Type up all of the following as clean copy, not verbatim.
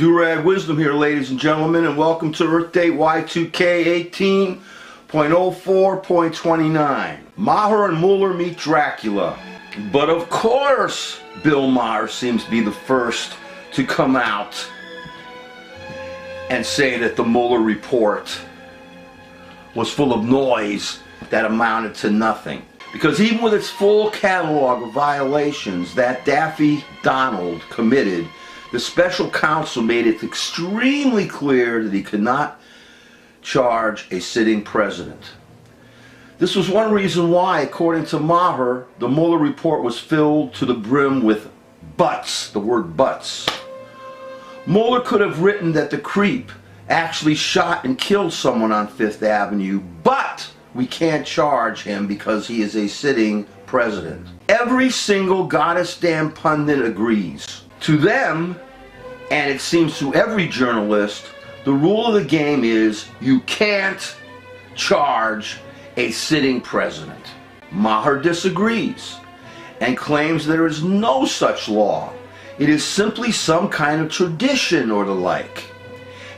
Do-Rag Wisdom here, ladies and gentlemen, and welcome to Earth Date Y2K 18.04.29. Maher and Mueller meet Dracula. But of course, Bill Maher seems to be the first to come out and say that the Mueller report was full of noise that amounted to nothing. Because even with its full catalog of violations that Daffy Donald committed, the special counsel made it extremely clear that he could not charge a sitting president. This was one reason why, according to Maher, the Mueller report was filled to the brim with buts, the word buts. Mueller could have written that the creep actually shot and killed someone on Fifth Avenue, but we can't charge him because he is a sitting president. Every single goddess damn pundit agrees. To them, and it seems to every journalist, the rule of the game is you can't charge a sitting president. Maher disagrees and claims there is no such law. It is simply some kind of tradition or the like.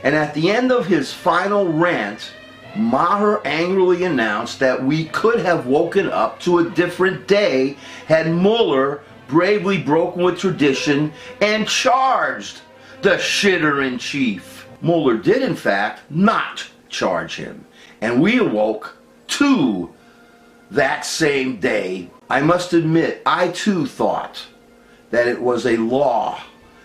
And at the end of his final rant, Maher angrily announced that we could have woken up to a different day had Mueller bravely broken with tradition and charged the shitter-in-chief. Mueller did, in fact, not charge him. And we awoke to that same day. I must admit, I too thought that it was a law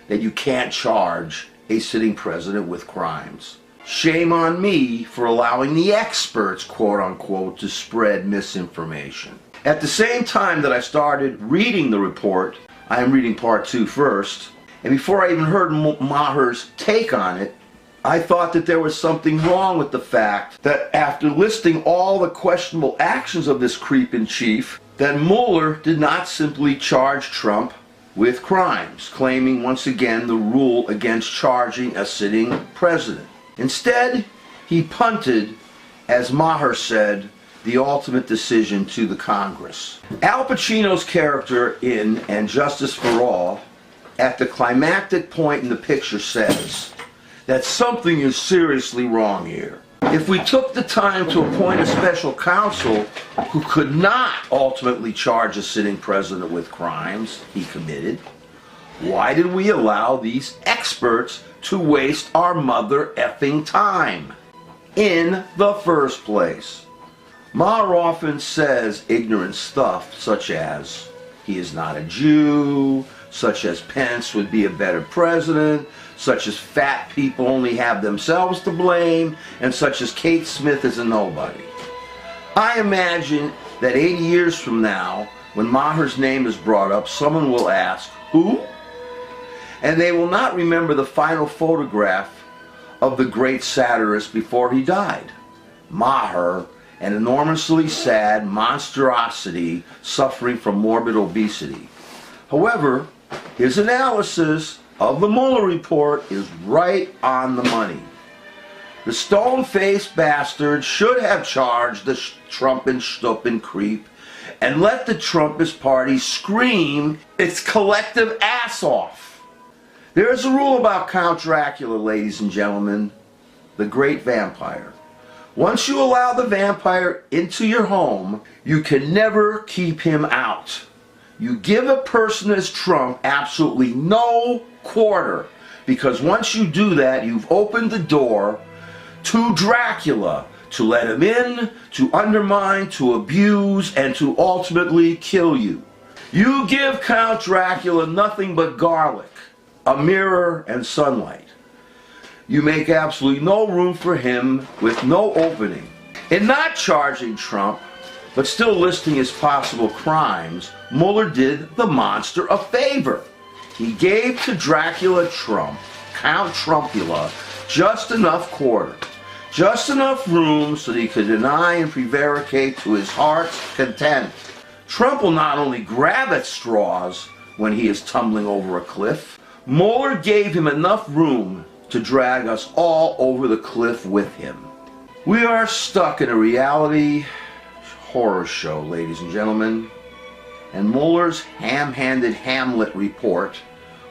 that you can't charge a sitting president with crimes. Shame on me for allowing the experts, quote-unquote, to spread misinformation. At the same time that I started reading the report, I am reading part 2 first, and before I even heard Maher's take on it, I thought that there was something wrong with the fact that after listing all the questionable actions of this creep-in-chief, that Mueller did not simply charge Trump with crimes, claiming once again the rule against charging a sitting president. Instead, he punted, as Maher said, the ultimate decision to the Congress. Al Pacino's character in And Justice for All, at the climactic point in the picture, says that something is seriously wrong here. If we took the time to appoint a special counsel who could not ultimately charge a sitting president with crimes he committed, why did we allow these experts to waste our mother effing time in the first place? Maher often says ignorant stuff, such as he is not a Jew, such as Pence would be a better president, such as fat people only have themselves to blame, and such as Kate Smith is a nobody. I imagine that 80 years from now, when Maher's name is brought up, someone will ask, who? And they will not remember the final photograph of the great satirist before he died. Maher, an enormously sad monstrosity suffering from morbid obesity. However, his analysis of the Mueller report is right on the money. The stone-faced bastard should have charged the Trumpin' creep and let the Trumpist party scream its collective ass off. There is a rule about Count Dracula, ladies and gentlemen, the great vampire. Once you allow the vampire into your home, you can never keep him out. You give a person as Trump absolutely no quarter, because once you do that, you've opened the door to Dracula to let him in, to undermine, to abuse, and to ultimately kill you. You give Count Dracula nothing but garlic, a mirror, and sunlight. You make absolutely no room for him with no opening. In not charging Trump, but still listing his possible crimes, Mueller did the monster a favor. He gave to Dracula Trump, Count Trumpula, just enough quarter, just enough room so that he could deny and prevaricate to his heart's content. Trump will not only grab at straws when he is tumbling over a cliff, Mueller gave him enough room to drag us all over the cliff with him. We are stuck in a reality horror show, ladies and gentlemen, and Mueller's ham-handed Hamlet report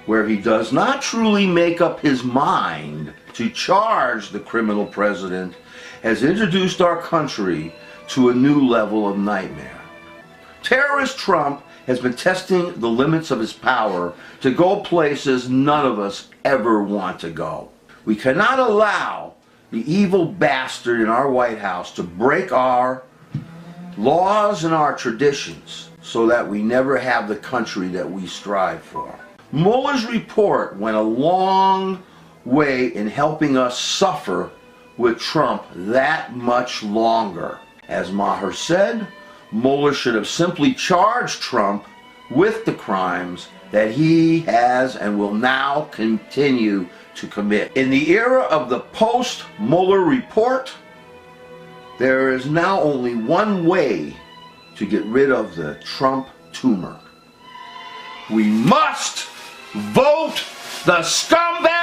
where he does not truly make up his mind to charge the criminal president, has introduced our country to a new level of nightmare. Terrorist Trump has been testing the limits of his power to go places none of us ever want to go. We cannot allow the evil bastard in our White House to break our laws and our traditions so that we never have the country that we strive for. Mueller's report went a long way in helping us suffer with Trump that much longer. As Maher said, Mueller should have simply charged Trump with the crimes that he has and will now continue to commit. In the era of the post-Mueller report, there is now only one way to get rid of the Trump tumor. We must vote the scumbag